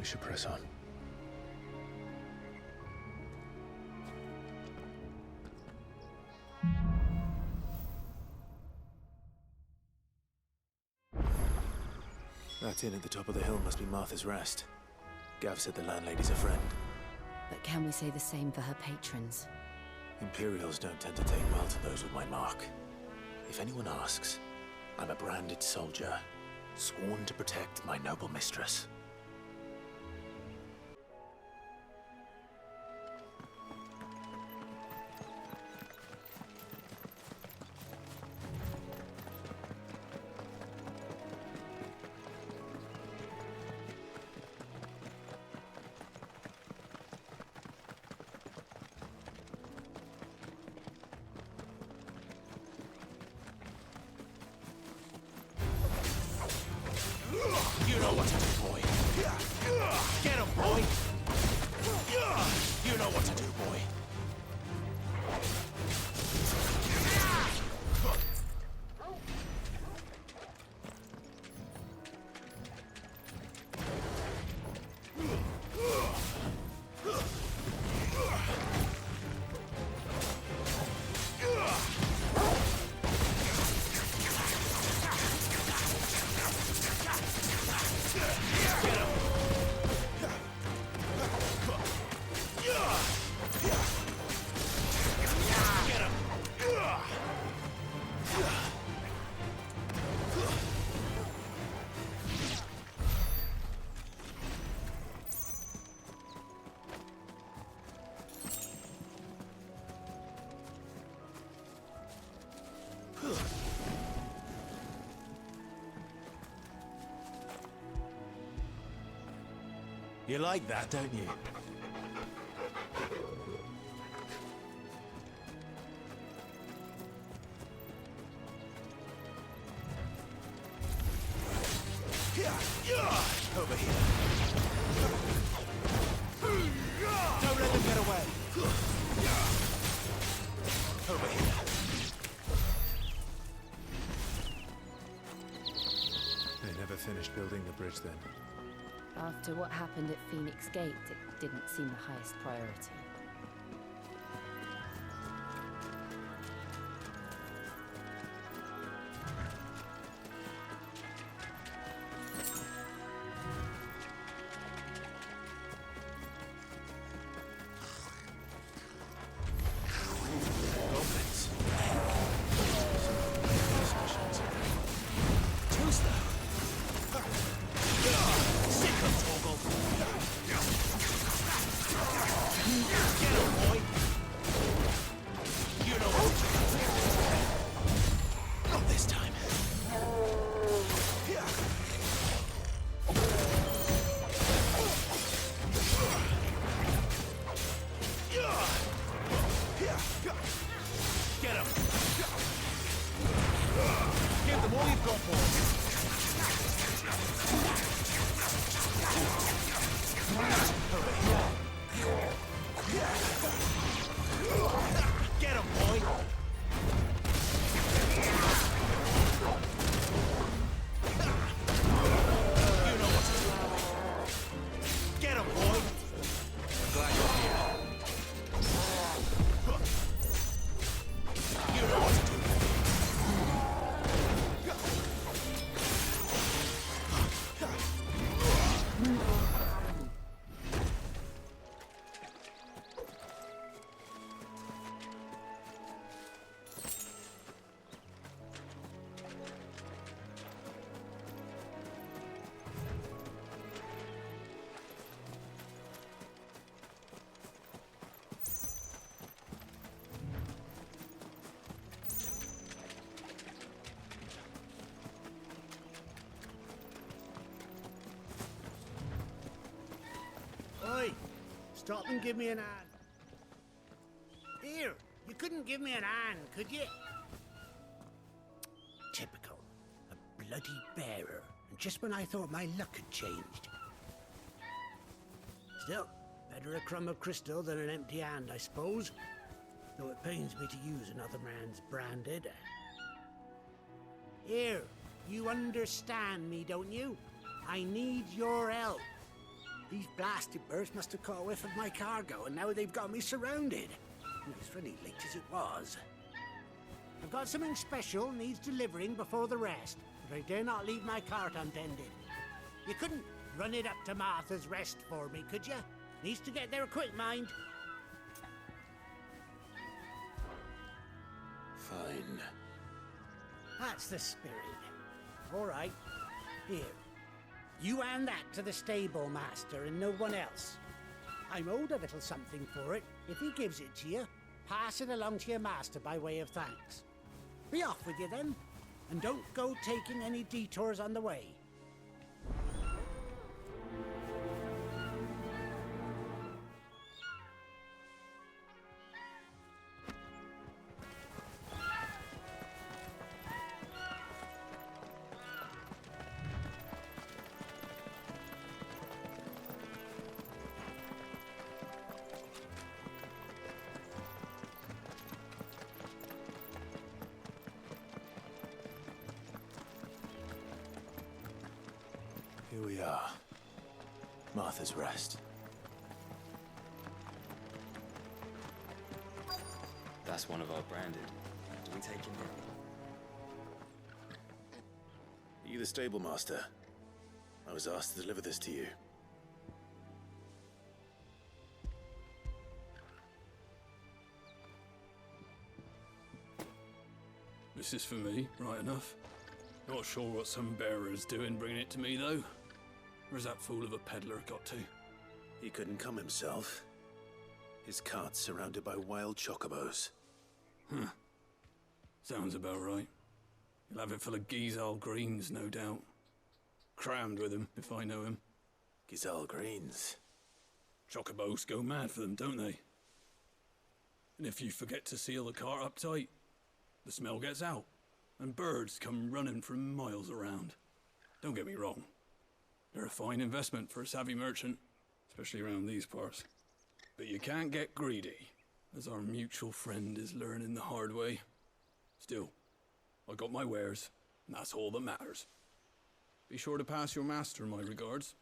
should press on. That inn at the top of the hill must be Martha's Rest. Gav said the landlady's a friend. But can we say the same for her patrons? Imperials don't tend to take well to those with my mark. If anyone asks, I'm a branded soldier, sworn to protect my noble mistress. You know what to do, boy. Get him, boy. You know what to do, boy. You like that, don't you? Over here. Don't let them get away. Over here. They never finished building the bridge then. After what happened at Phoenix Gate, it didn't seem the highest priority. Goblins. Too slow. Sick of Torgal. Get him, boy. You know what to do. Not this time. Get him. Give them all you've got, boy. Get him, boy! You know what to do. Get him, boy! Glad you're here. You know what to do. Oi! Stop and give me an hand. Here, you couldn't give me an hand, could you? Typical. A bloody bearer. And just when I thought my luck had changed. Still, better a crumb of crystal than an empty hand, I suppose. Though it pains me to use another man's branded. Here, you understand me, don't you? I need your help. These blasted birds must have caught a whiff of my cargo, and now they've got me surrounded. And it was really late as it was. I've got something special needs delivering before the rest, but I dare not leave my cart untended. You couldn't run it up to Martha's Rest for me, could you? Needs to get there quick, mind. Fine. That's the spirit. All right. Here. You hand that to the stable master and no one else. I'm owed a little something for it. If he gives it to you, pass it along to your master by way of thanks. Be off with you then, and don't go taking any detours on the way. Here we are. Martha's Rest. That's one of our branded. Do we take him in? Are you the stable master? I was asked to deliver this to you. This is for me, right enough. Not sure what some bearer's doing bringing it to me, though. Where's that fool of a peddler got to? He couldn't come himself. His cart's surrounded by wild chocobos. Huh. Sounds about right. He'll have it full of Gizal greens, no doubt. Crammed with him, if I know him. Gizal greens. Chocobos go mad for them, don't they? And if you forget to seal the cart up tight, the smell gets out, and birds come running from miles around. Don't get me wrong. They're a fine investment for a savvy merchant, especially around these parts. But you can't get greedy, as our mutual friend is learning the hard way. Still, I got my wares, and that's all that matters. Be sure to pass your master my regards.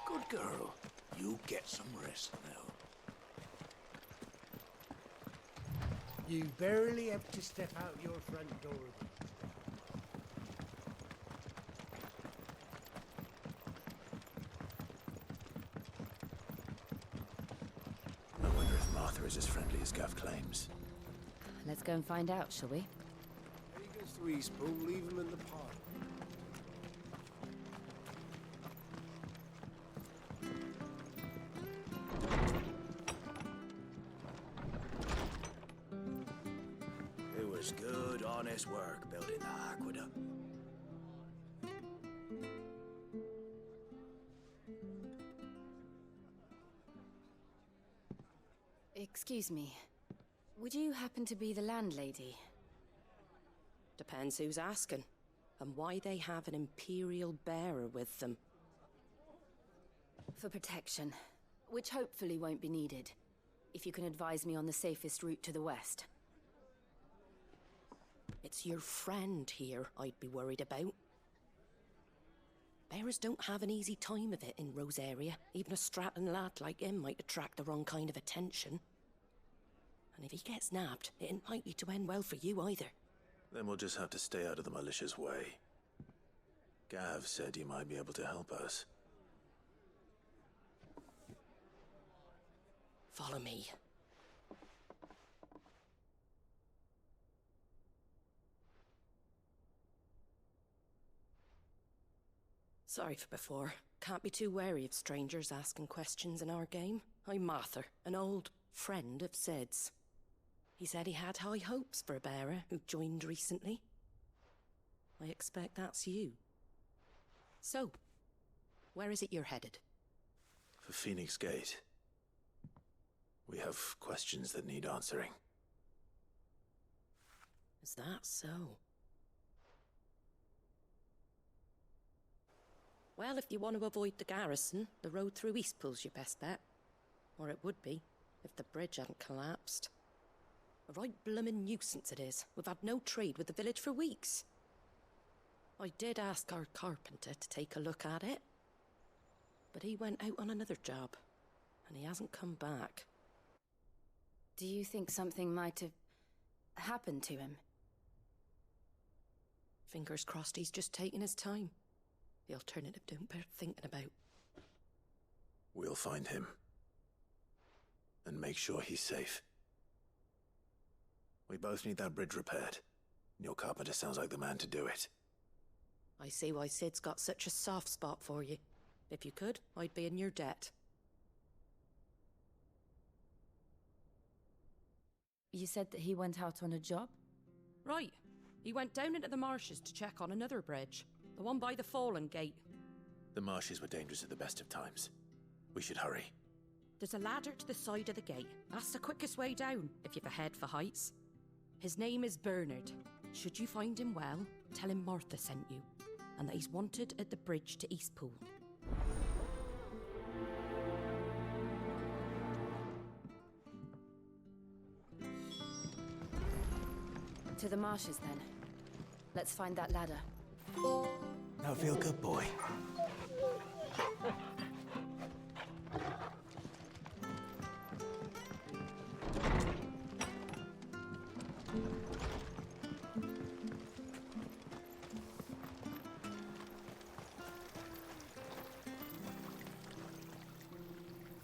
Good girl. You get some rest now. You barely have to step out your front door. I wonder if Martha is as friendly as Gav claims. Let's go and find out, shall we? He goes to Eastpool, leave him in the park. It was good, honest work building the aqueduct. Excuse me. Would you happen to be the landlady? Depends who's asking, and why they have an Imperial bearer with them. For protection, which hopefully won't be needed. If you can advise me on the safest route to the west. It's your friend here I'd be worried about. Bearers don't have an easy time of it in Rose area. Even a strapping lad like him might attract the wrong kind of attention. And if he gets nabbed, it ain't likely to end well for you either. Then we'll just have to stay out of the malicious way. Gav said he might be able to help us. Follow me. Sorry for before. Can't be too wary of strangers asking questions in our game. I'm Martha, an old friend of Sid's. He said he had high hopes for a bearer who joined recently. I expect that's you. So, where is it you're headed? For Phoenix Gate. We have questions that need answering. Is that so? Well, if you want to avoid the garrison, the road through Eastpool's your best bet. Or it would be, if the bridge hadn't collapsed. A right bloomin' nuisance it is. We've had no trade with the village for weeks. I did ask our carpenter to take a look at it, but he went out on another job, and he hasn't come back. Do you think something might have happened to him? Fingers crossed he's just taking his time. The alternative don't bear thinking about. We'll find him. And make sure he's safe. We both need that bridge repaired. Your carpenter sounds like the man to do it. I see why Sid's got such a soft spot for you. If you could, I'd be in your debt. You said that he went out on a job? Right. He went down into the marshes to check on another bridge. The one by the Fallen Gate. The marshes were dangerous at the best of times. We should hurry. There's a ladder to the side of the gate. That's the quickest way down, if you've a head for heights. His name is Bernard. Should you find him well, tell him Martha sent you, and that he's wanted at the bridge to Eastpool. To the marshes, then. Let's find that ladder. Now feel good, boy.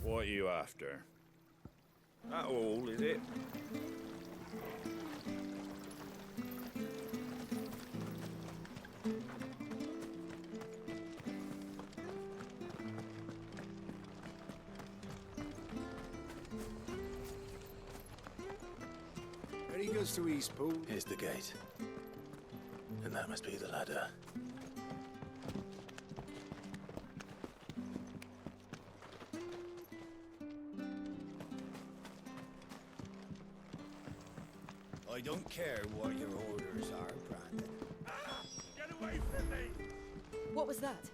What are you after? That all, is it? Ready goes to Eastpool. Here's the gate. And that must be the ladder. I don't care what your orders are, Brandon. Get away from me! What was that?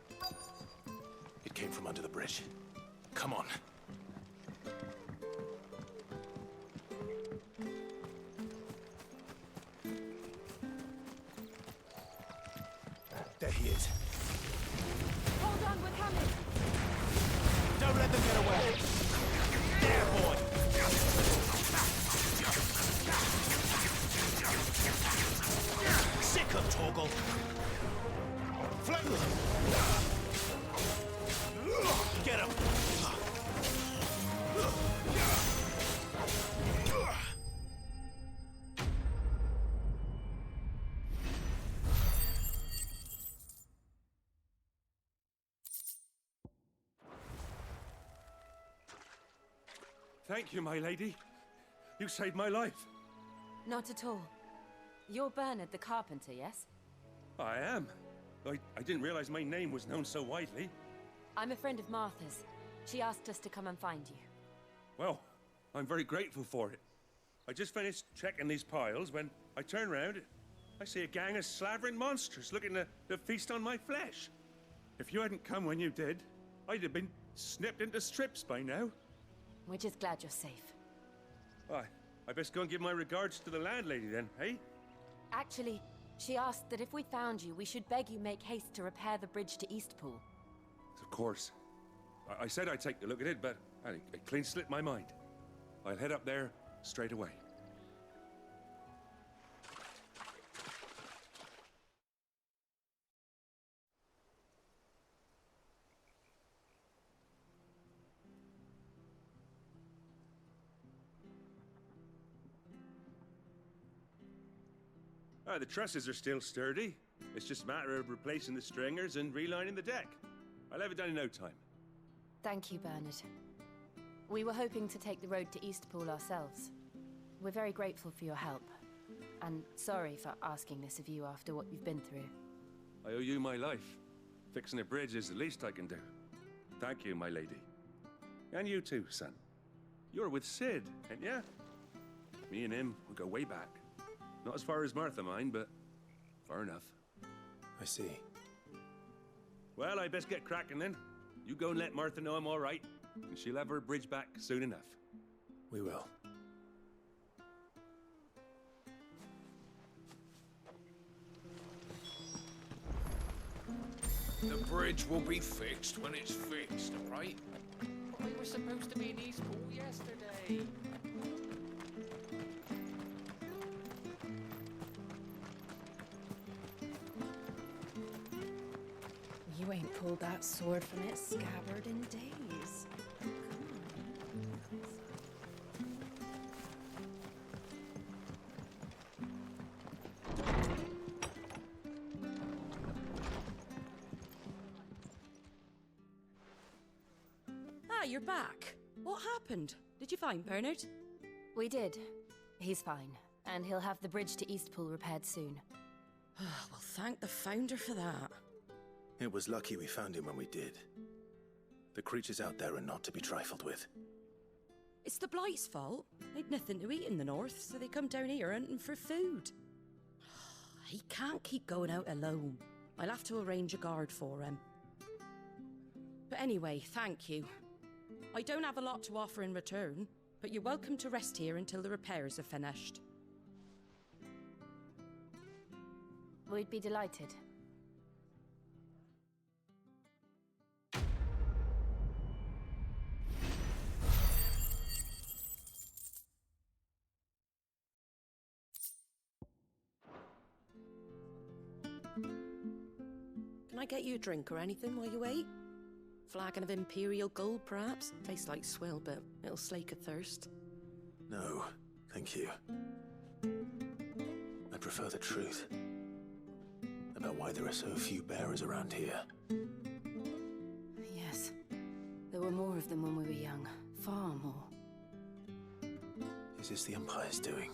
It came from under the bridge. Come on. There he is. Hold on, we're coming! Don't let them get away! There, boy! Sick of Torgal! Flank them! Get him! Thank you, my lady. You saved my life. Not at all. You're Bernard the carpenter, yes? I am. I didn't realize my name was known so widely. I'm a friend of Martha's. She asked us to come and find you. Well, I'm very grateful for it. I just finished checking these piles when I turn around. I see a gang of slavering monsters looking to feast on my flesh. If you hadn't come when you did, I'd have been snipped into strips by now. We're just glad you're safe. I best go and give my regards to the landlady then, eh? Actually, she asked that if we found you, we should beg you make haste to repair the bridge to Eastpool. Of course. I said I'd take a look at it, but it clean slipped my mind. I'll head up there straight away. The trusses are still sturdy. It's just a matter of replacing the stringers and relining the deck. I'll have it done in no time. Thank you, Bernard. We were hoping to take the road to Eastpool ourselves. We're very grateful for your help. And sorry for asking this of you after what you've been through. I owe you my life. Fixing a bridge is the least I can do. Thank you, my lady. And you too, son. You're with Sid, ain't ya? Me and him, we go way back. Not as far as Martha, mind, but far enough. I see. Well, I best get cracking then. You go and let Martha know I'm all right. and she'll have her bridge back soon enough. We will. The bridge will be fixed when it's fixed, right? We were supposed to be in Eastpool yesterday. You ain't pulled that sword from its scabbard in days. Ah, you're back. What happened? Did you find Bernard? We did. He's fine, and he'll have the bridge to Eastpool repaired soon. Well, thank the Founder for that. It was lucky we found him when we did. The creatures out there are not to be trifled with. It's the Blight's fault. They'd nothing to eat in the north, so they come down here hunting for food. He can't keep going out alone. I'll have to arrange a guard for him. But anyway, thank you. I don't have a lot to offer in return, but you're welcome to rest here until the repairs are finished. We'd be delighted. Can I get you a drink or anything while you wait? Flagon of Imperial Gold, perhaps? Tastes like swill, but it'll slake a thirst. No, thank you. I prefer the truth. About why there are so few bearers around here. Yes. There were more of them when we were young. Far more. Is this the Empire's doing?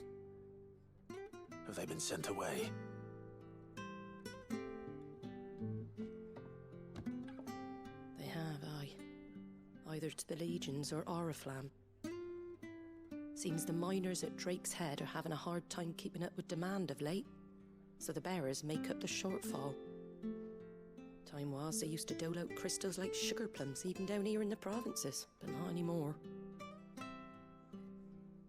Have they been sent away? They have, aye. Either to the Legions or Oriflamme. Seems the miners at Drake's Head are having a hard time keeping up with demand of late, so the bearers make up the shortfall. Time was they used to dole out crystals like sugar plums even down here in the provinces, but not anymore.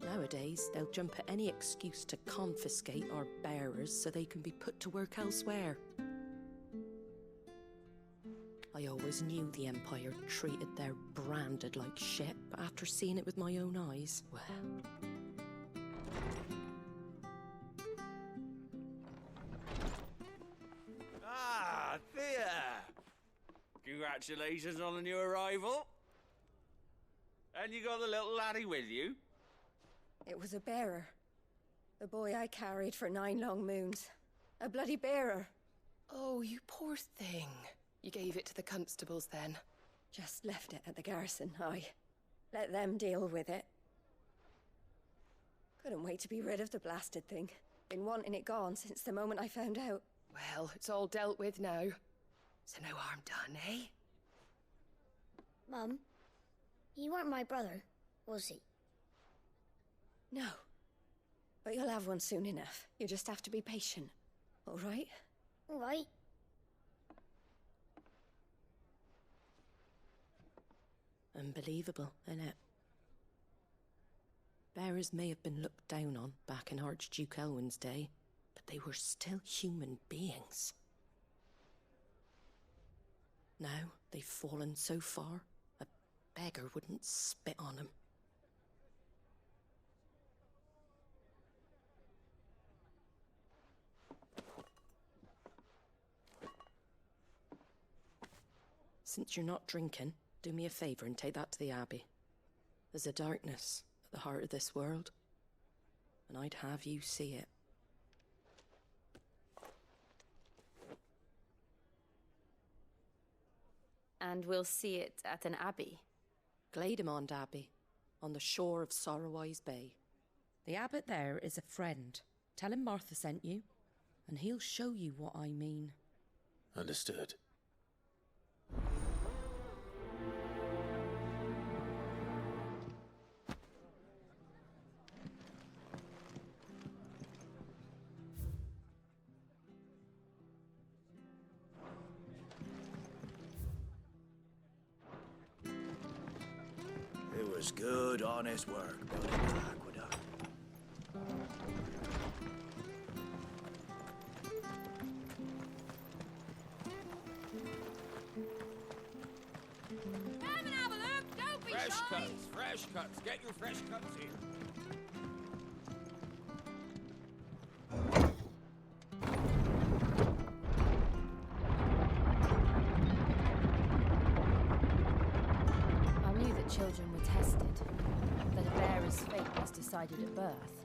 Nowadays, they'll jump at any excuse to confiscate our bearers so they can be put to work elsewhere. I always knew the Empire treated their branded like shit, but after seeing it with my own eyes, well... Ah, Thea! Congratulations on the new arrival. And you got the little laddie with you? It was a bearer. The boy I carried for 9 long moons. A bloody bearer. Oh, you poor thing. You gave it to the constables then? Just left it at the garrison, aye. Let them deal with it. Couldn't wait to be rid of the blasted thing. Been wanting it gone since the moment I found out. Well, it's all dealt with now. So no harm done, eh? Mum, he weren't my brother, was he? No. But you'll have one soon enough. You just have to be patient. All right? All right. Unbelievable, innit? Bearers may have been looked down on back in Archduke Elwin's day, but they were still human beings. Now they've fallen so far, a beggar wouldn't spit on them. Since you're not drinking, do me a favour and take that to the Abbey. There's a darkness at the heart of this world, and I'd have you see it. And we'll see it at an abbey? Glademond Abbey, on the shore of Sorrowwise Bay. The abbot there is a friend. Tell him Martha sent you, and he'll show you what I mean. Understood. was good, honest work building the aqueduct. Come and have a look! Don't be Fresh shy! cuts, fresh cuts. Get your fresh cuts here. I knew that children were tested, that a bearer's fate was decided at birth.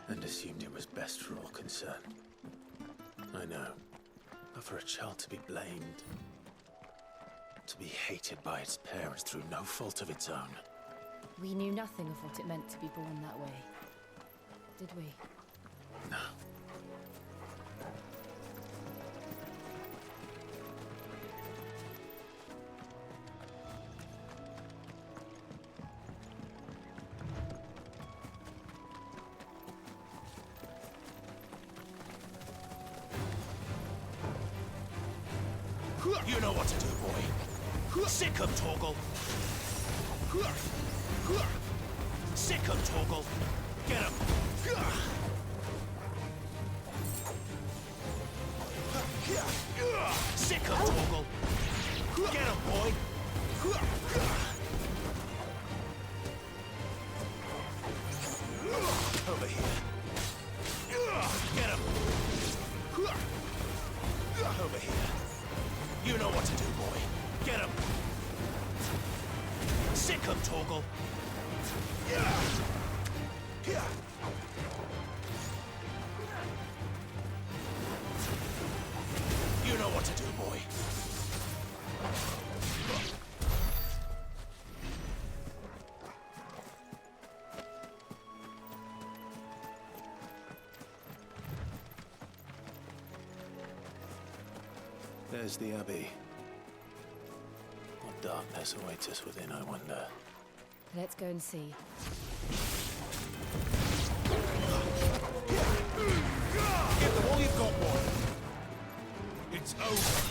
And assumed it was best for all concerned. I know. But for a child to be blamed, to be hated by its parents through no fault of its own. We knew nothing of what it meant to be born that way, did we? No. You know what to do, boy. Sick 'em, Torgal. Sick 'em, Torgal. Get 'em. Sick 'em, Torgal. Get 'em, boy. Over here. Get 'em. Over here. You know what to do, boy. Get him. Sick him, Torgal. You know what to do, boy. There's the Abbey. What darkness awaits us within, I wonder. Let's go and see. Give them all you've got, boy. It's over.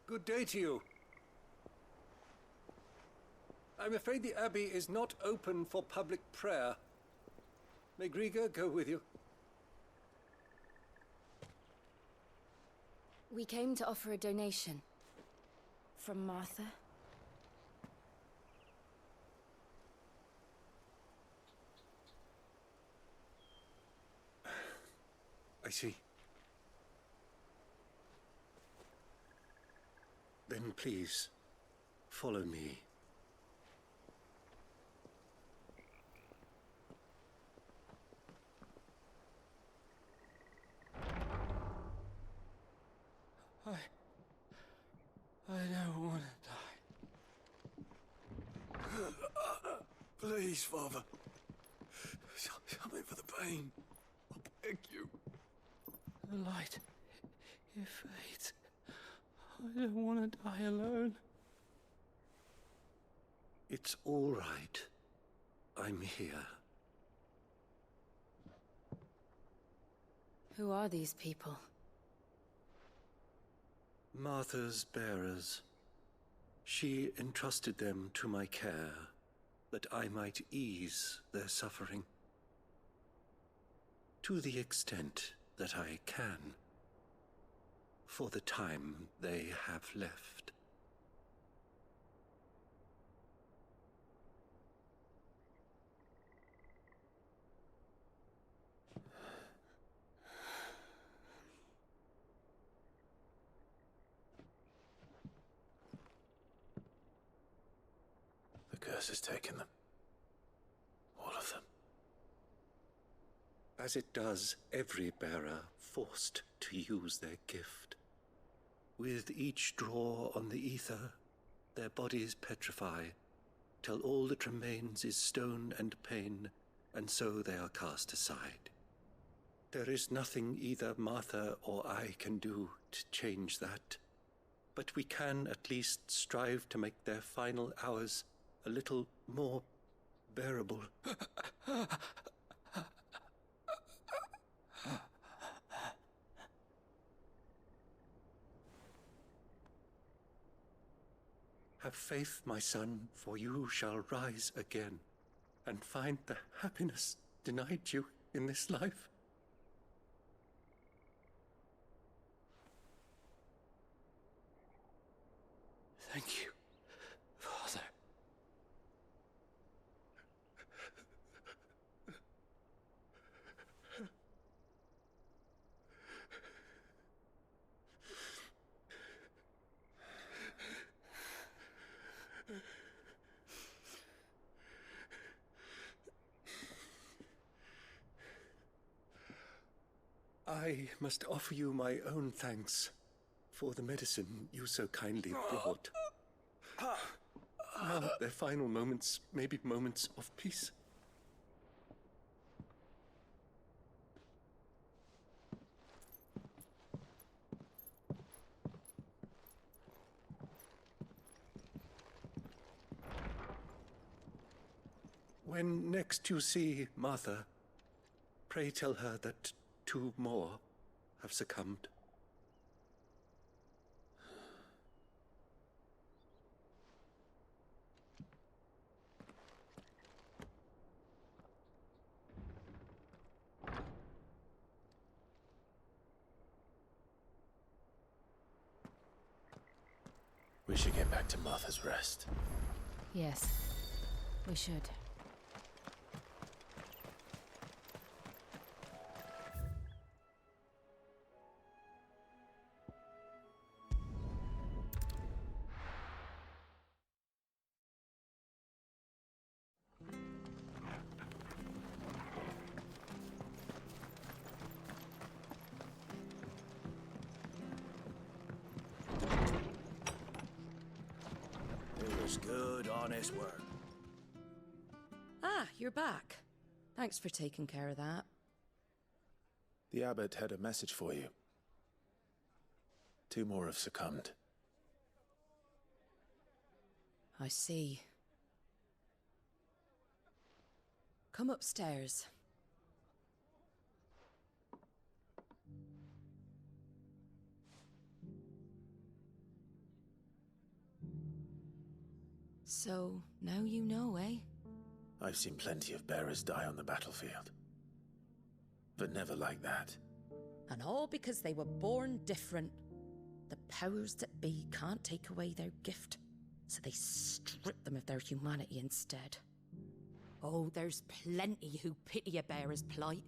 Good day to you. I'm afraid the Abbey is not open for public prayer. May Griga go with you? We came to offer a donation. From Martha. I see. Then please, follow me. I don't want to die. Please, Father. Something for the pain. I beg you. The light, it fades. I don't want to die alone. It's all right. I'm here. Who are these people? Martha's bearers. She entrusted them to my care, that I might ease their suffering. To the extent that I can. For the time they have left. The curse has taken them. All of them. As it does every bearer forced to use their gift. With each draw on the ether, their bodies petrify, till all that remains is stone and pain, and so they are cast aside. There is nothing either Martha or I can do to change that, but we can at least strive to make their final hours a little more bearable. Have faith, my son, for you shall rise again and find the happiness denied you in this life. Thank you, Father. I must offer you my own thanks for the medicine you so kindly brought. Now their final moments may be moments of peace. When next you see Martha, pray tell her that 2 more have succumbed. We should get back to Martha's Rest. Yes, we should. It was good, honest work. Ah, you're back. Thanks for taking care of that. The abbot had a message for you. 2 more have succumbed. I see. Come upstairs. So, now you know, eh? I've seen plenty of bearers die on the battlefield. But never like that. And all because they were born different. The powers that be can't take away their gift, so they strip them of their humanity instead. Oh, there's plenty who pity a bearer's plight.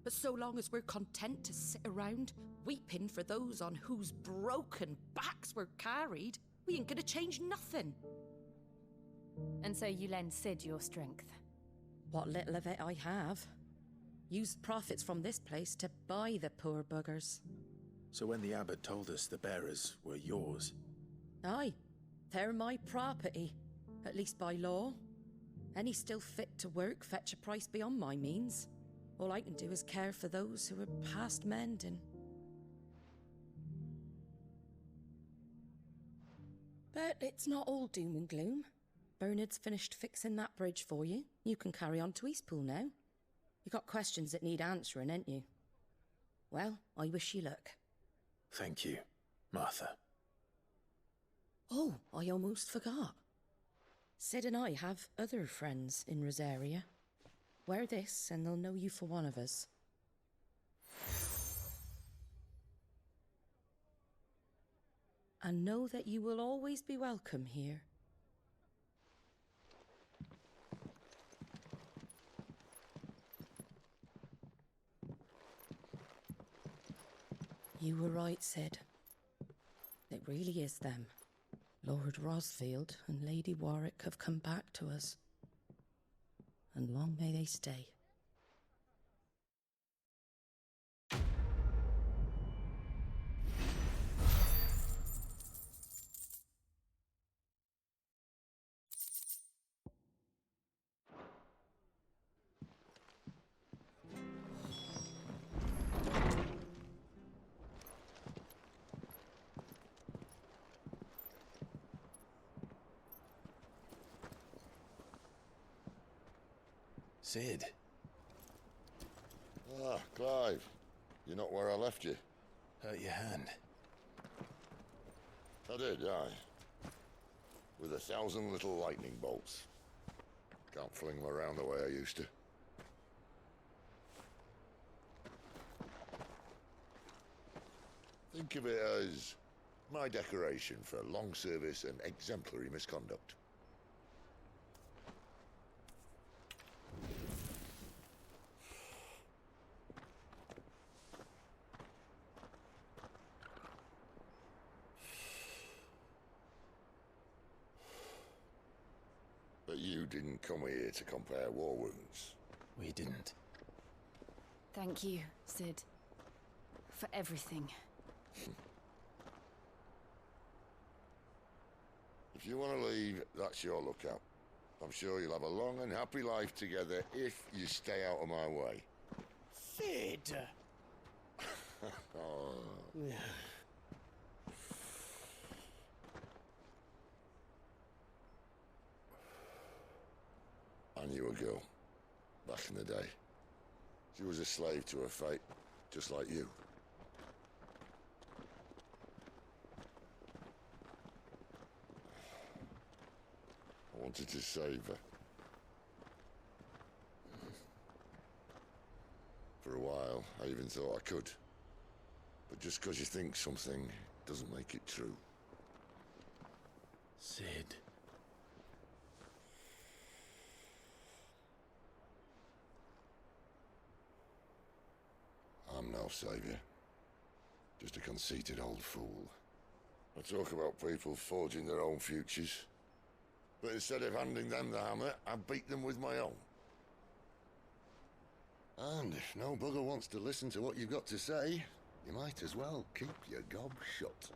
But so long as we're content to sit around, weeping for those on whose broken backs we're carried, we ain't gonna change nothing. And so you lend Sid your strength? What little of it I have. Use profits from this place to buy the poor buggers. So when the abbot told us the bearers were yours... Aye, they're my property, at least by law. Any still fit to work fetch a price beyond my means. All I can do is care for those who are past mending. But it's not all doom and gloom. Bernard's finished fixing that bridge for you. You can carry on to Eastpool now. You got questions that need answering, ain't you? Well, I wish you luck. Thank you, Martha. Oh, I almost forgot. Sid and I have other friends in Rosaria. Wear this and they'll know you for one of us. And know that you will always be welcome here. You were right, Sid. It really is them. Lord Rosfield and Lady Warwick have come back to us. And long may they stay. Sid. Ah, Clive. You're not where I left you. Hurt your hand. I did, aye. With 1,000 little lightning bolts. Can't fling them around the way I used to. Think of it as my decoration for long service and exemplary misconduct. But you didn't come here to compare war wounds. We didn't. Thank you, Sid. For everything. If you want to leave, that's your lookout. I'm sure you'll have a long and happy life together if you stay out of my way. Sid! Oh. I knew a girl, back in the day. She was a slave to her fate, just like you. I wanted to save her. For a while, I even thought I could. But just because you think something doesn't make it true. Sid. I'm no savior. Just a conceited old fool. I talk about people forging their own futures. But instead of handing them the hammer, I beat them with my own. And if no bugger wants to listen to what you've got to say, you might as well keep your gob shut.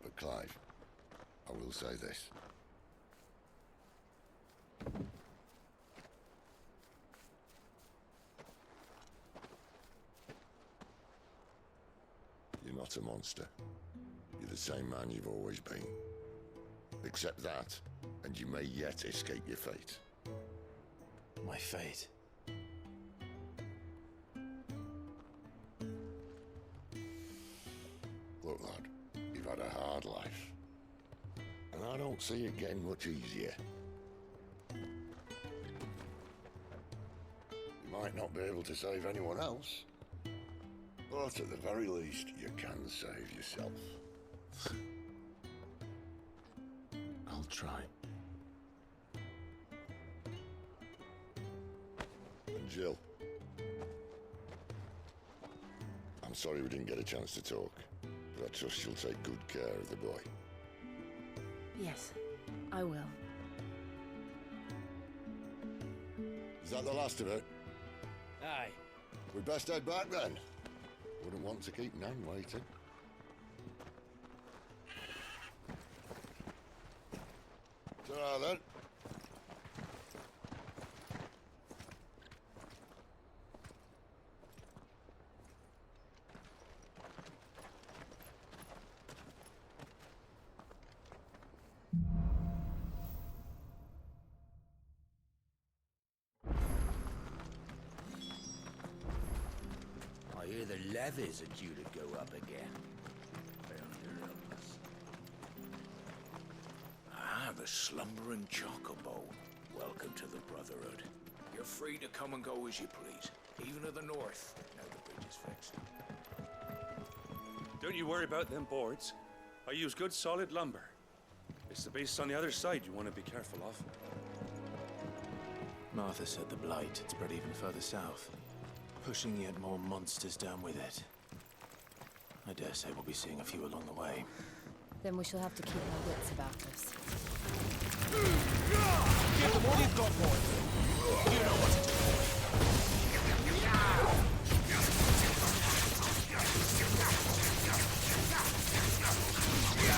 But Clive, I will say this. You're not a monster. You're the same man you've always been. Accept that, and you may yet escape your fate. My fate? Look, lad, you've had a hard life. And I don't see it getting much easier. You might not be able to save anyone else, but at the very least, you can save yourself. I'll try. And Jill, I'm sorry we didn't get a chance to talk, but I trust you'll take good care of the boy. Yes, I will. Is that the last of it? Aye. We'd best head back then. Wouldn't want to keep Nan waiting. Ta-ra then. I hear the levies are due to go up again. Ah, the slumbering chocobo. Welcome to the Brotherhood. You're free to come and go as you please, even to the north, now the bridge is fixed. Don't you worry about them boards. I use good solid lumber. It's the beasts on the other side you want to be careful of. Martha said the blight had spread even further south, pushing yet more monsters down with it. I dare say we'll be seeing a few along the way. Then we shall have to keep our wits about us. Give them all you've got, boy. You know what to do.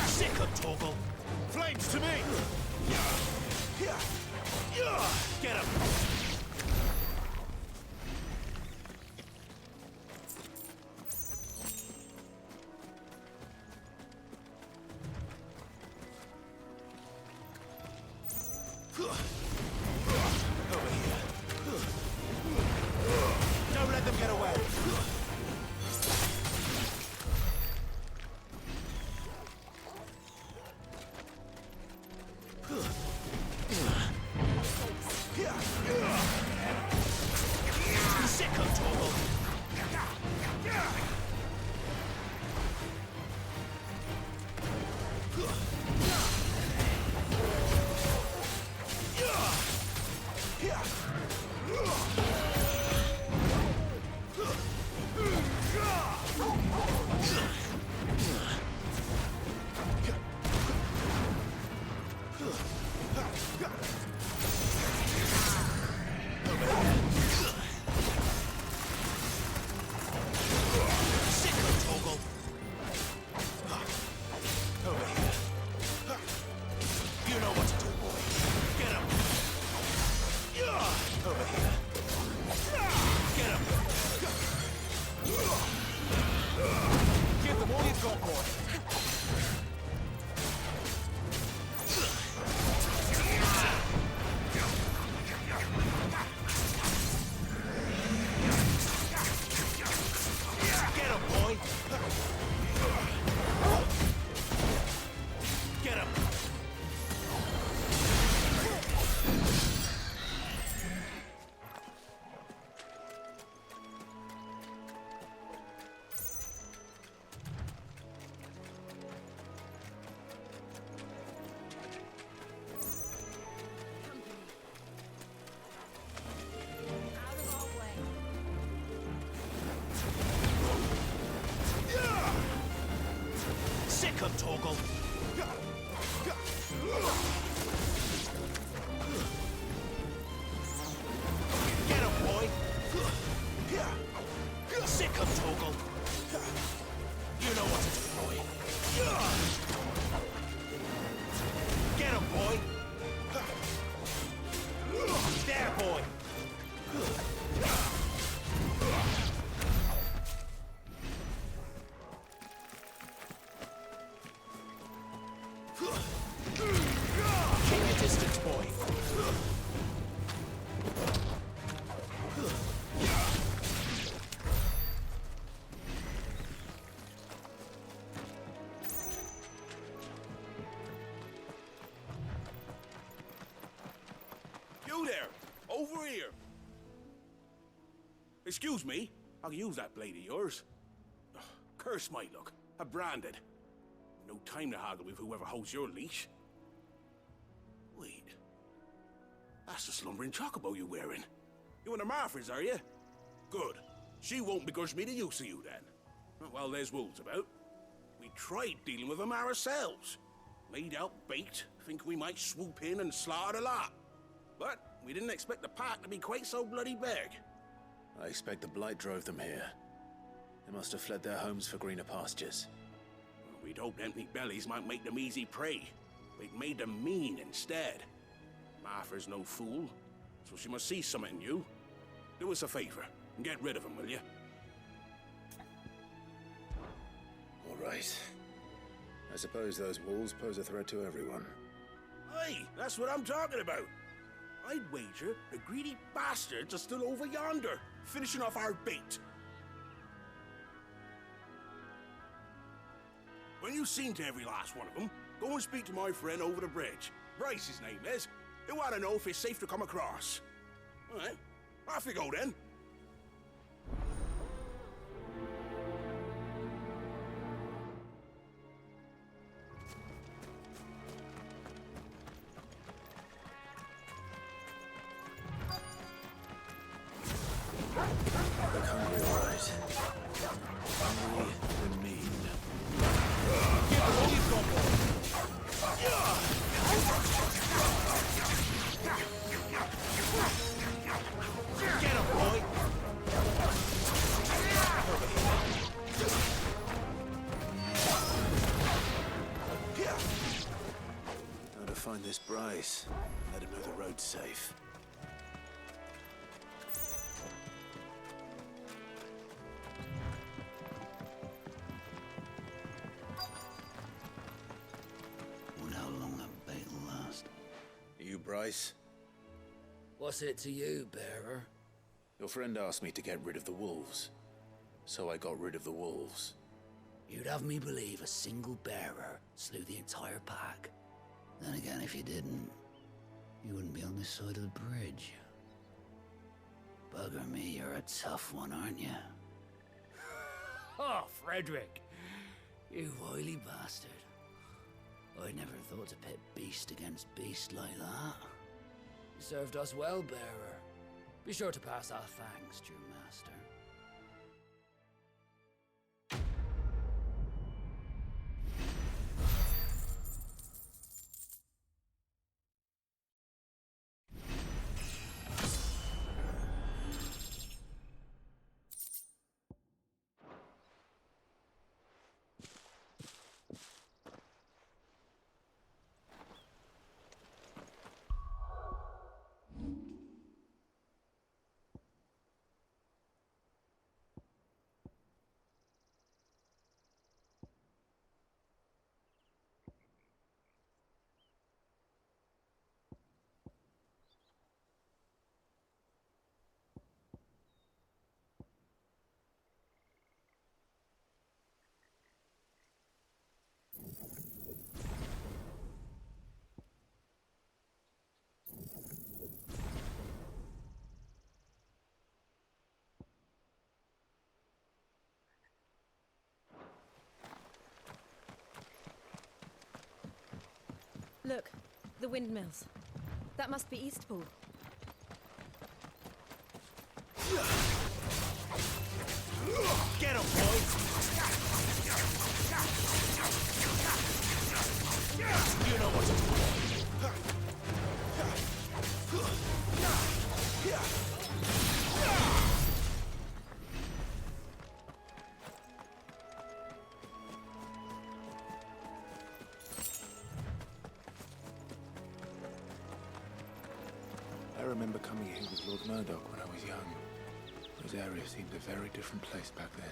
Sick of Torgal. Flames to me. Get him. Torgal. Get him, boy! Sick him, Torgal! You know what to do, boy. Get him, boy! There, boy! Keep your distance, boy. You there! Over here! Excuse me, I'll use that blade of yours. Ugh, curse my luck. I'm branded. No time to haggle with whoever holds your leash. Wait. That's the slumbering chocobo you're wearing. You and the Marfors, are you? Good. She won't begrudge me the use of you, then. Well, there's wolves about. We tried dealing with them ourselves. Laid out bait, think we might swoop in and slaughter the lot. But we didn't expect the pack to be quite so bloody big. I expect the blight drove them here. They must have fled their homes for greener pastures. We'd hoped empty bellies might make them easy prey. We'd made them mean instead. Martha's no fool, so she must see something in you. Do us a favor and get rid of them, will you? All right. I suppose those wolves pose a threat to everyone. Hey, that's what I'm talking about. I'd wager the greedy bastards are still over yonder, finishing off our bait. When you've seen to every last one of them, go and speak to my friend over the bridge. Bryce, his name is. He'll want to know if it's safe to come across. All right, off you go then. Look hungry, all right. Hungry and mean. Get him, boy! How to find this Bryce? Let him know the road's safe. Wonder how long that bait will last. You Bryce? What's it to you, bearer? Your friend asked me to get rid of the wolves. So I got rid of the wolves. You'd have me believe a single bearer slew the entire pack. Then again, if you didn't, you wouldn't be on this side of the bridge. Bugger me, you're a tough one, aren't you? Oh, Frederick! You wily bastard. I'd never thought to pit beast against beast like that. You served us well, bearer. Be sure to pass our thanks to your master. Look, the windmills. That must be Eastpool. Get him, boy! You know what to do. I remember coming here with Lord Murdoch when I was young. Those areas seemed a very different place back then.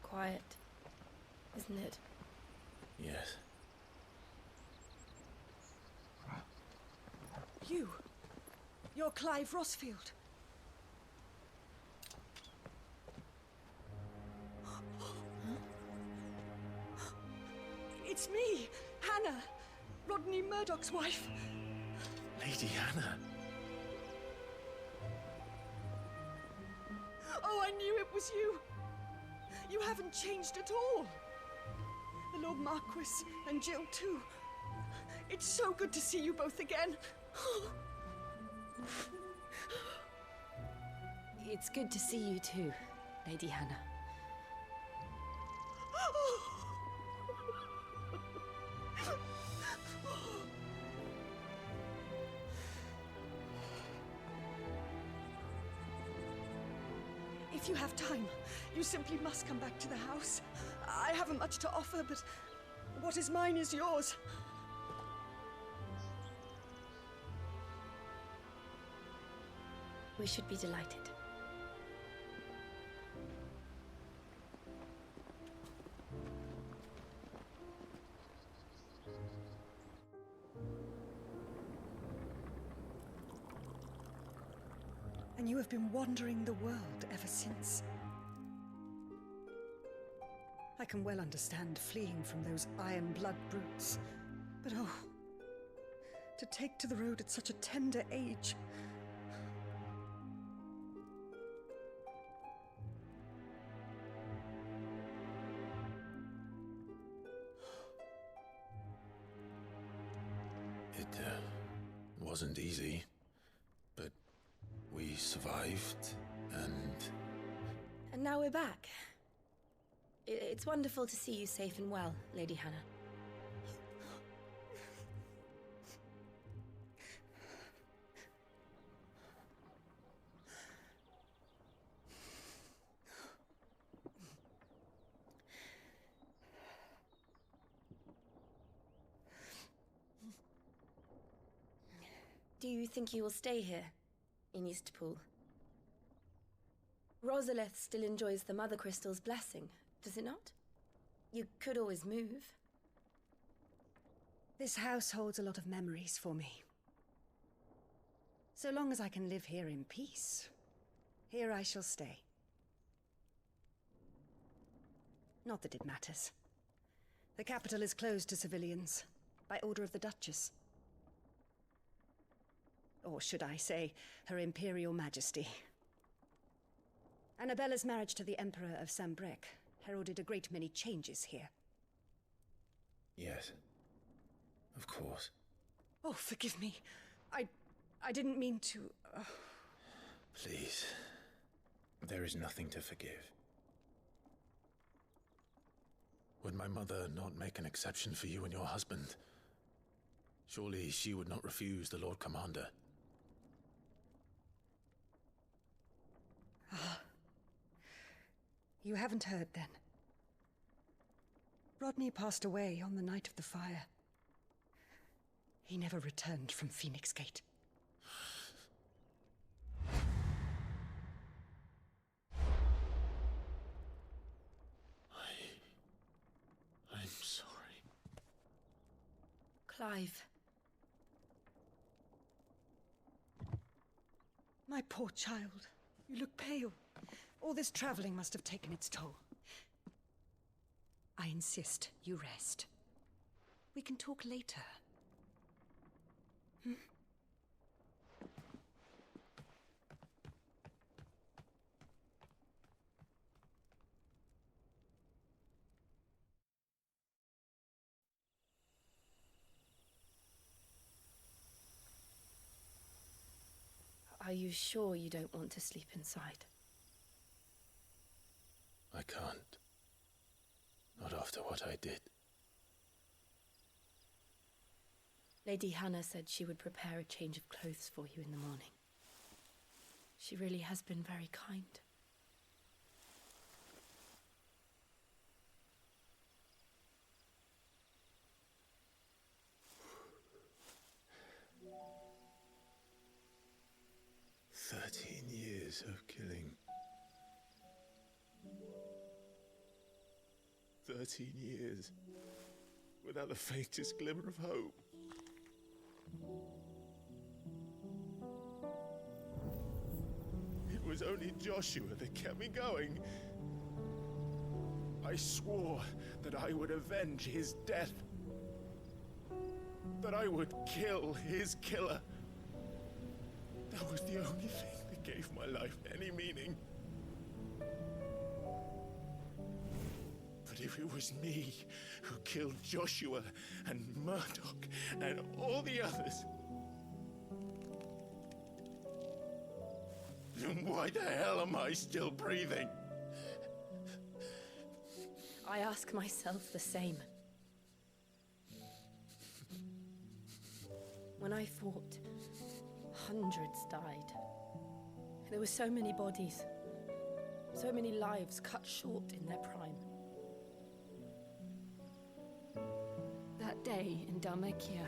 Quiet, isn't it? Yes. You're Clive Rossfield. It's me, Hannah, Rodney Murdoch's wife. Lady Hannah. Oh, I knew it was you. You haven't changed at all. The Lord Marquis and Jill too. It's so good to see you both again. It's good to see you too, Lady Hannah. If you have time, you simply must come back to the house. I haven't much to offer, but what is mine is yours. We should be delighted. And you have been wandering the world ever since. I can well understand fleeing from those iron blood brutes, but oh, to take to the road at such a tender age. It wasn't easy, but we survived, and... And now we're back. It's wonderful to see you safe and well, Lady Hannah. Do you think you will stay here, in Eastpool? Rosalith still enjoys the Mother Crystal's blessing, does it not? You could always move. This house holds a lot of memories for me. So long as I can live here in peace, here I shall stay. Not that it matters. The capital is closed to civilians, by order of the Duchess. Or should I say, Her Imperial Majesty. Annabella's marriage to the Emperor of Sambrec heralded a great many changes here. Yes. Of course. Oh, forgive me. I didn't mean to... Please. There is nothing to forgive. Would my mother not make an exception for you and your husband? Surely she would not refuse the Lord Commander. Ah. You haven't heard, then. Rodney passed away on the night of the fire. He never returned from Phoenix Gate. I'm sorry. Clive. My poor child. You look pale. All this traveling must have taken its toll. I insist you rest. We can talk later. Hmm? Are you sure you don't want to sleep inside? I can't. Not after what I did. Lady Hannah said she would prepare a change of clothes for you in the morning. She really has been very kind. Years of killing. 13 years without the faintest glimmer of hope. It was only Joshua that kept me going. I swore that I would avenge his death. That I would kill his killer. That was the only thing that gave my life any meaning. But if it was me who killed Joshua and Murdoch and all the others, then why the hell am I still breathing? I ask myself the same. When I fought, hundreds died. There were so many bodies, so many lives cut short in their prime. That day in Dalmekia,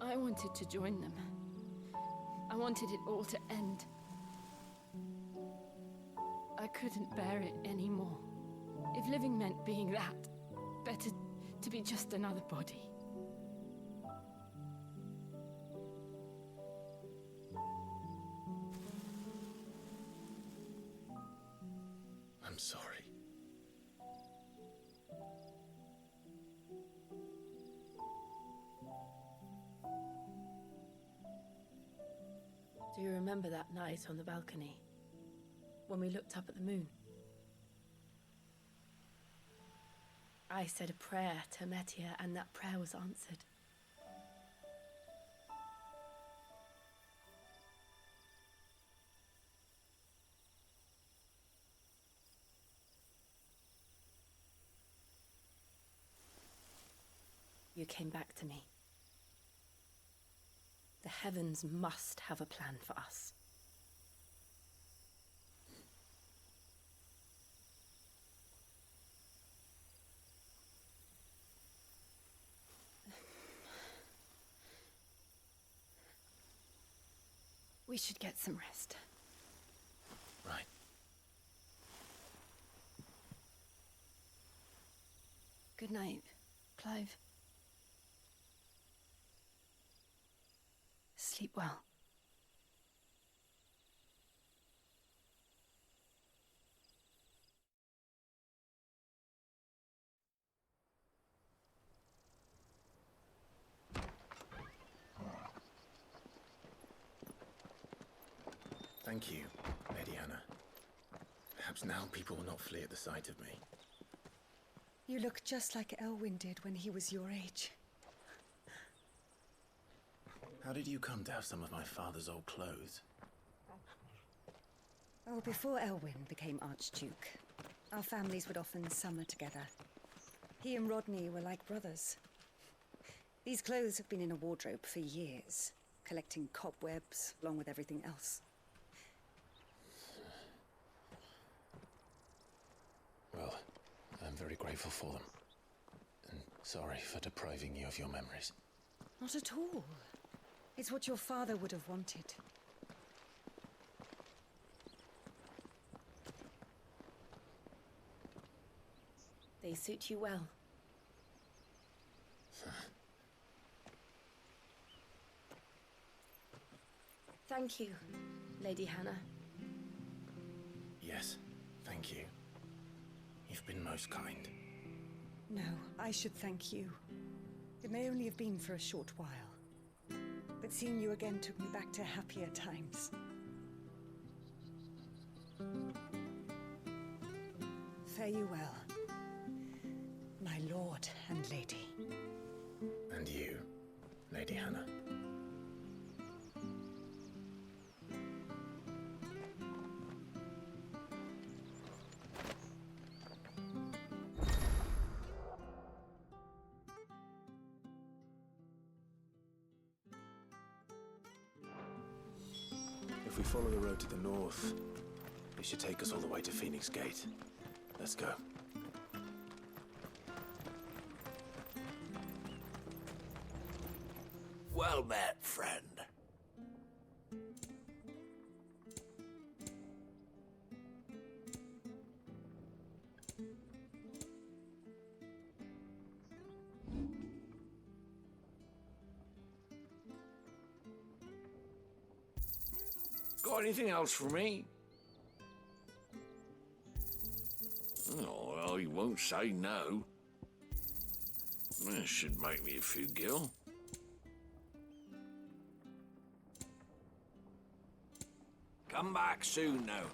I wanted to join them. I wanted it all to end. I couldn't bear it anymore. If living meant being that, better to be just another body. I'm sorry. Do you remember that night on the balcony, when we looked up at the moon? I said a prayer to Metia, and that prayer was answered. You came back to me. The heavens must have a plan for us. We should get some rest. Right. Good night, Clive. Sleep well. Thank you, Lady Hannah. Perhaps now people will not flee at the sight of me. You look just like Elwyn did when he was your age. How did you come to have some of my father's old clothes? Oh, before Elwyn became Archduke, our families would often summer together. He and Rodney were like brothers. These clothes have been in a wardrobe for years, collecting cobwebs along with everything else. Well, I'm very grateful for them. And sorry for depriving you of your memories. Not at all. It's what your father would have wanted. They suit you well. Thank you, Lady Hannah. Yes, thank you. You've been most kind. No, I should thank you. It may only have been for a short while. But seeing you again took me back to happier times. Fare you well, my lord and lady. And you, Lady Hannah. If we follow the road to the north, it should take us all the way to Phoenix Gate. Let's go. Well met, friend. Got anything else for me? Oh, well, he won't say no. This should make me a few gil. Come back soon, now.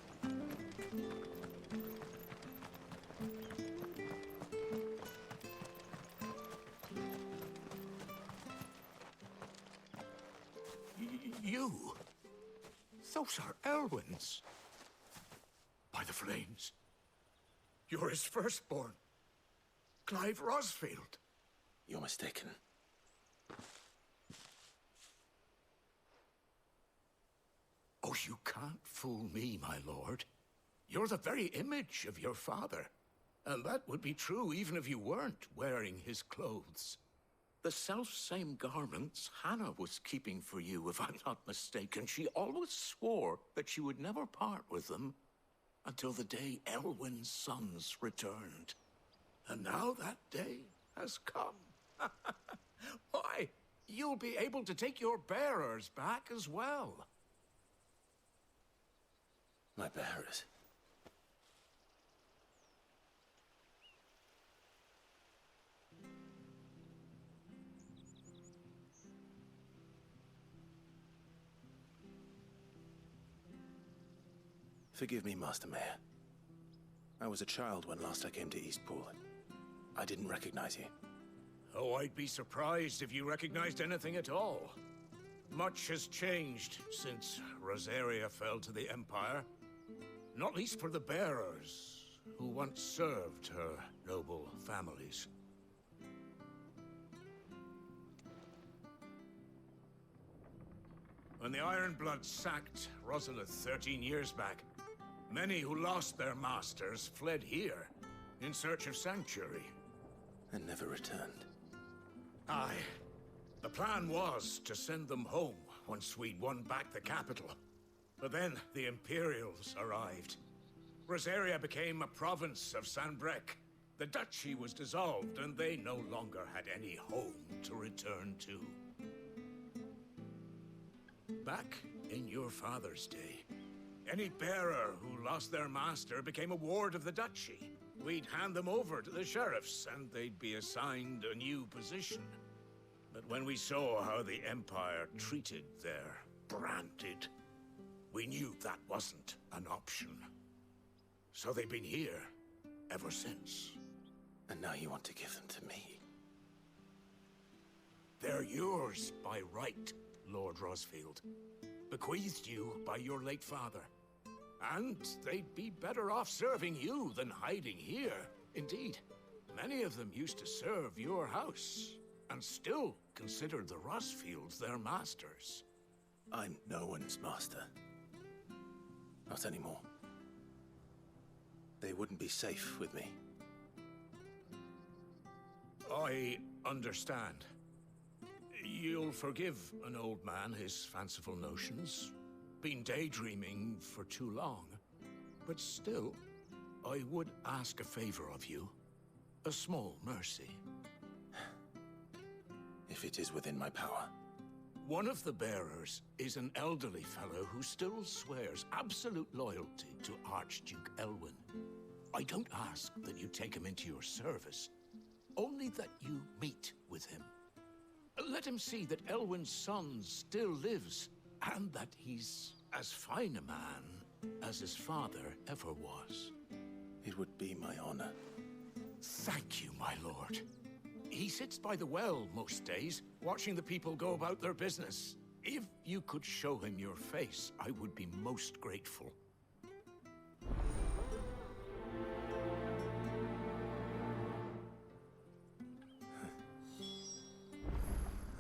You? Those are Elwyn's. By the flames. You're his firstborn. Clive Rosfield. You're mistaken. Oh, you can't fool me, my lord. You're the very image of your father. And that would be true even if you weren't wearing his clothes. The self-same garments Hannah was keeping for you, if I'm not mistaken. She always swore that she would never part with them until the day Elwyn's sons returned. And now that day has come. Why, you'll be able to take your bearers back as well. My bearers? Forgive me, Master Mayor. I was a child when last I came to Eastpool. I didn't recognize you. Oh, I'd be surprised if you recognized anything at all. Much has changed since Rosaria fell to the Empire. Not least for the bearers, who once served her noble families. When the Ironbloods sacked Rosalith 13 years back, many who lost their masters fled here in search of sanctuary. And never returned. Aye. The plan was to send them home once we'd won back the capital. But then the Imperials arrived. Rosaria became a province of Sanbreque. The duchy was dissolved, and they no longer had any home to return to. Back in your father's day, any bearer who lost their master became a ward of the duchy. We'd hand them over to the sheriffs, and they'd be assigned a new position. But when we saw how the Empire treated their branded, we knew that wasn't an option. So they've been here ever since. And now you want to give them to me? They're yours by right, Lord Rosfield. Bequeathed you by your late father. And they'd be better off serving you than hiding here. Indeed, many of them used to serve your house, and still consider the Rosfields their masters. I'm no one's master. Not anymore. They wouldn't be safe with me. I understand. You'll forgive an old man his fanciful notions. Been daydreaming for too long. But still, I would ask a favor of you. A small mercy. If it is within my power. One of the bearers is an elderly fellow who still swears absolute loyalty to Archduke Elwyn. I don't ask that you take him into your service, only that you meet with him. Let him see that Elwyn's son still lives, and that he's as fine a man as his father ever was. It would be my honor. Thank you, my lord. He sits by the well most days, watching the people go about their business. If you could show him your face, I would be most grateful.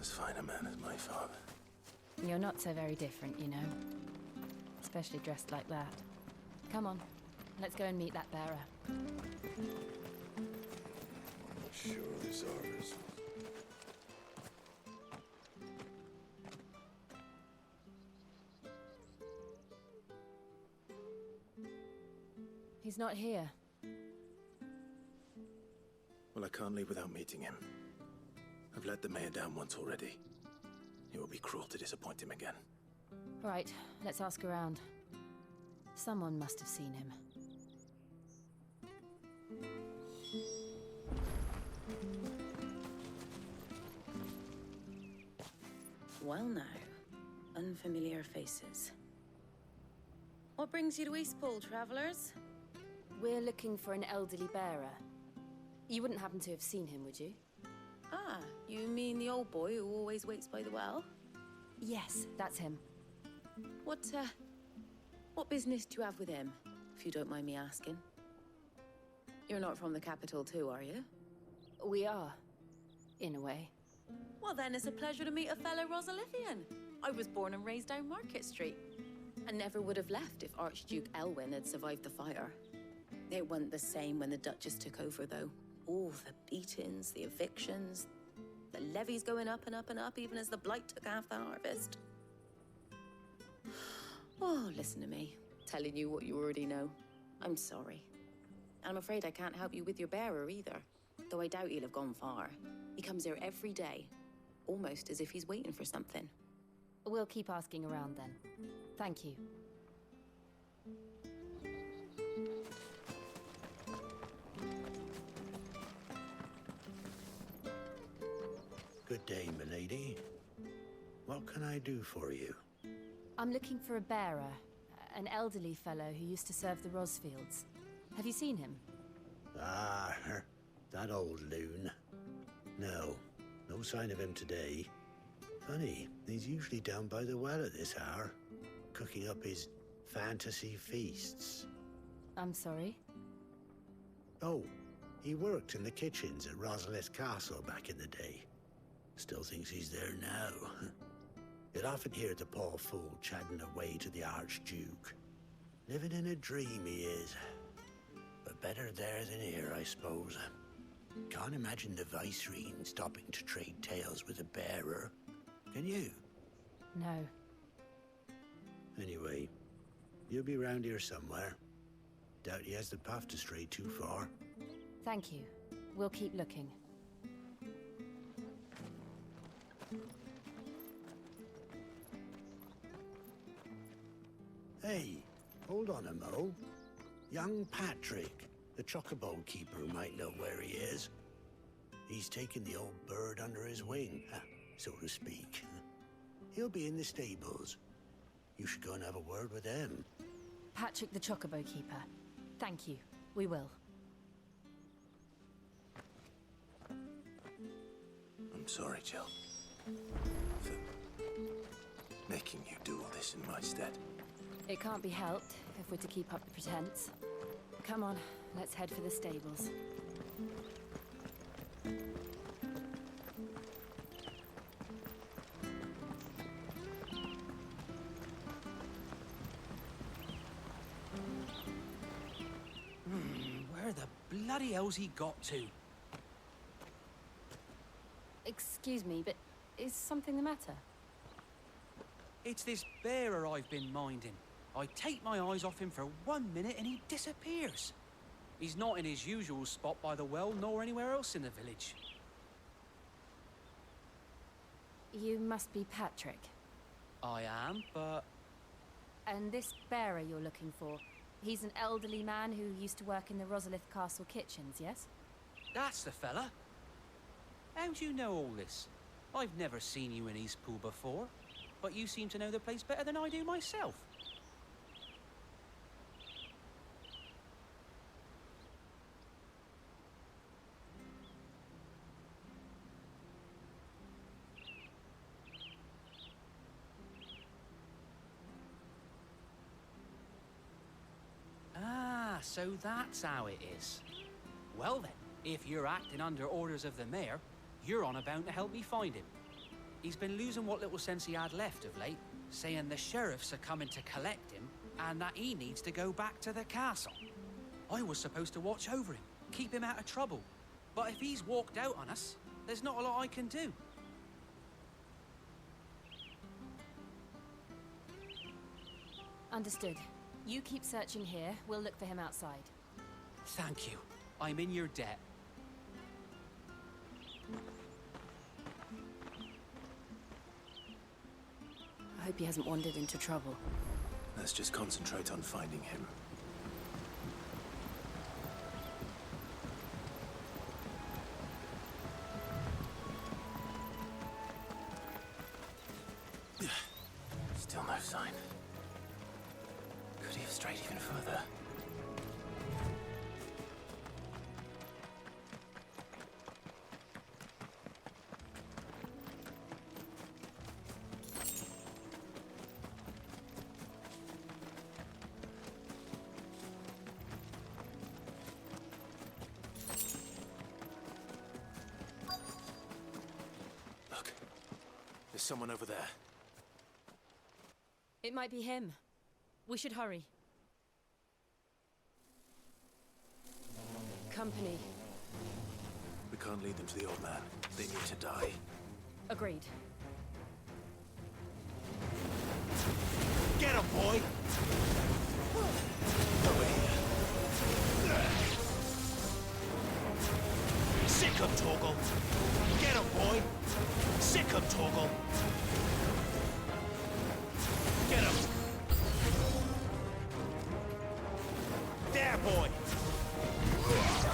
As fine a man as my father. You're not so very different, you know. especially dressed like that. Come on, let's go and meet that bearer. Not sure this ours. He's not here. Well, I can't leave without meeting him. I've let the mayor down once already. It would be cruel to disappoint him again. Right, let's ask around. Someone must have seen him. Well now, unfamiliar faces. What brings you to Eastpool, travelers? We're looking for an elderly bearer. You wouldn't happen to have seen him, would you? Ah, you mean the old boy who always waits by the well? Yes, that's him. What business do you have with him, if you don't mind me asking? You're not from the capital too, are you? We are, in a way. Well then, it's a pleasure to meet a fellow Rosalithian. I was born and raised down Market Street. And never would have left if Archduke Elwyn had survived the fire. It wasn't the same when the Duchess took over, though. All the beatings, the evictions, the levies going up and up and up, even as the blight took half the harvest. Oh, listen to me, telling you what you already know. I'm sorry. And I'm afraid I can't help you with your bearer either, though I doubt he'll have gone far. He comes here every day, almost as if he's waiting for something. We'll keep asking around then. Thank you. Good day, milady. What can I do for you? I'm looking for a bearer, an elderly fellow who used to serve the Rosfields. Have you seen him? Ah, that old loon. No sign of him today. Funny, he's usually down by the well at this hour, cooking up his fantasy feasts. I'm sorry? Oh, he worked in the kitchens at Rosalith Castle back in the day. Still thinks he's there now. You'll often hear the poor fool chatting away to the Archduke. Living in a dream he is. But better there than here, I suppose. Can't imagine the Viceroy stopping to trade tales with a bearer. Can you? No. Anyway, you'll be round here somewhere. Doubt he has the path to stray too far. Thank you. We'll keep looking. Hey, hold on a mo. Young Patrick, the chocobo keeper, might know where he is. He's taken the old bird under his wing, so to speak. He'll be in the stables. You should go and have a word with them. Patrick the chocobo keeper. Thank you. We will. I'm sorry, Jill. For making you do all this in my stead. It can't be helped if we're to keep up the pretense. Come on, let's head for the stables. Where the bloody hell's he got to? Excuse me, but is something the matter? It's this bearer I've been minding. I take my eyes off him for 1 minute and he disappears. He's not in his usual spot by the well, nor anywhere else in the village. You must be Patrick. I am, but... And this bearer you're looking for, he's an elderly man who used to work in the Rosalith Castle kitchens, yes? That's the fella. How do you know all this? I've never seen you in Eastpool before, but you seem to know the place better than I do myself. So that's how it is. Well then, if you're acting under orders of the mayor, you're on about to help me find him. He's been losing what little sense he had left of late, saying the sheriffs are coming to collect him, and that he needs to go back to the castle. I was supposed to watch over him, keep him out of trouble. But if he's walked out on us, there's not a lot I can do. Understood. You keep searching here, we'll look for him outside. Thank you. I'm in your debt. I hope he hasn't wandered into trouble. Let's just concentrate on finding him. Still no sign. Could he have strayed even further? Look, there's someone over there. It might be him. We should hurry. Company. We can't lead them to the old man. They need to die. Agreed. Get him, boy! Over here. Sick him, Torgal! Get him, boy! Sick him, Torgal! Get him! There, boy!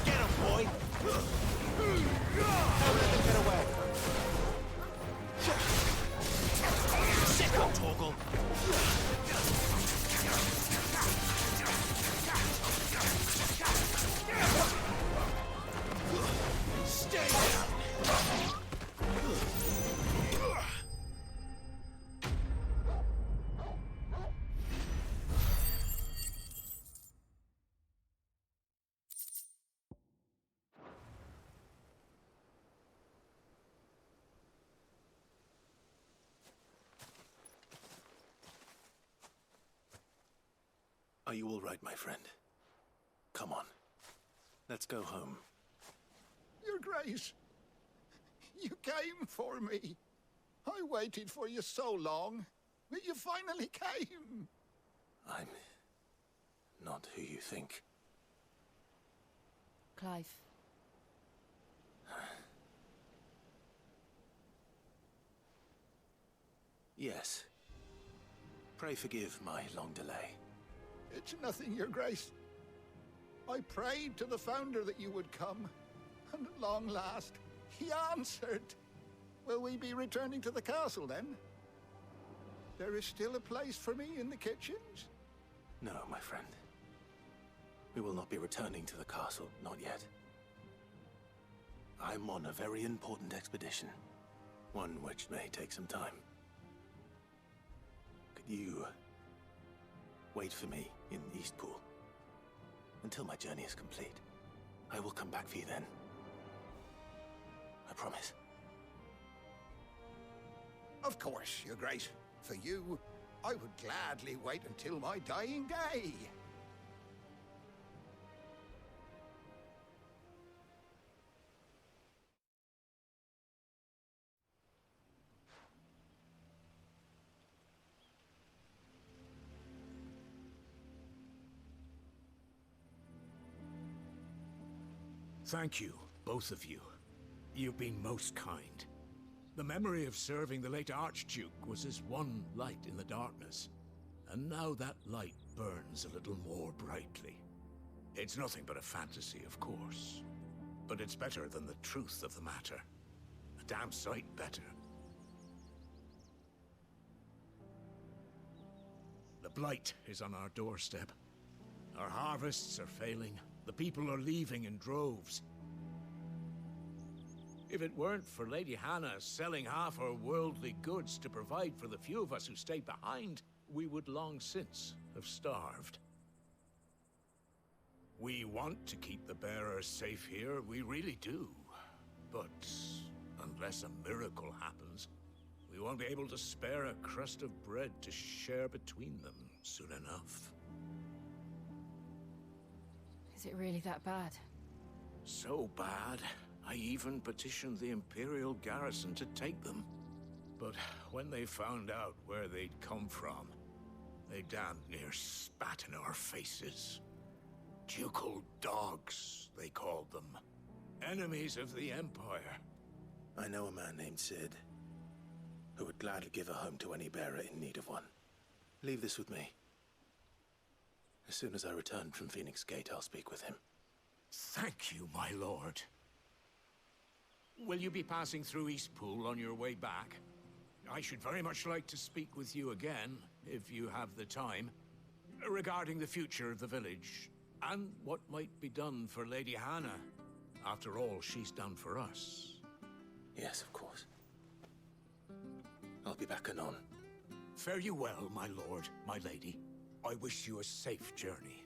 Get him, boy! Don't let them get away! Sick him, Torgal! Stay down! Are you all right, my friend? Come on. Let's go home. Your Grace, you came for me. I waited for you so long, but you finally came. I'm not who you think. Clive. Yes. Pray forgive my long delay. It's nothing, Your Grace. I prayed to the Founder that you would come, and at long last, he answered. Will we be returning to the castle, then? There is still a place for me in the kitchens? No, my friend. We will not be returning to the castle, not yet. I'm on a very important expedition. One which may take some time. Could you wait for me in Eastpool until my journey is complete? I will come back for you then. I promise. Of course, Your Grace. For you, I would gladly wait until my dying day. Thank you, both of you. You've been most kind. The memory of serving the late Archduke was as one light in the darkness, and now that light burns a little more brightly. It's nothing but a fantasy, of course, but it's better than the truth of the matter. A damn sight better. The blight is on our doorstep. Our harvests are failing. The people are leaving in droves. If it weren't for Lady Hannah selling half her worldly goods to provide for the few of us who stayed behind, we would long since have starved. We want to keep the bearers safe here, we really do. But unless a miracle happens, we won't be able to spare a crust of bread to share between them soon enough. Is it really that bad? So bad, I even petitioned the Imperial garrison to take them. But when they found out where they'd come from, they damn near spat in our faces. Ducal dogs, they called them. Enemies of the Empire. I know a man named Sid, who would gladly give a home to any bearer in need of one. Leave this with me. As soon as I return from Phoenix Gate, I'll speak with him. Thank you, my lord. Will you be passing through Eastpool on your way back? I should very much like to speak with you again, if you have the time, regarding the future of the village, and what might be done for Lady Hannah, after all she's done for us. Yes, of course. I'll be back anon. Fare you well, my lord, my lady. I wish you a safe journey.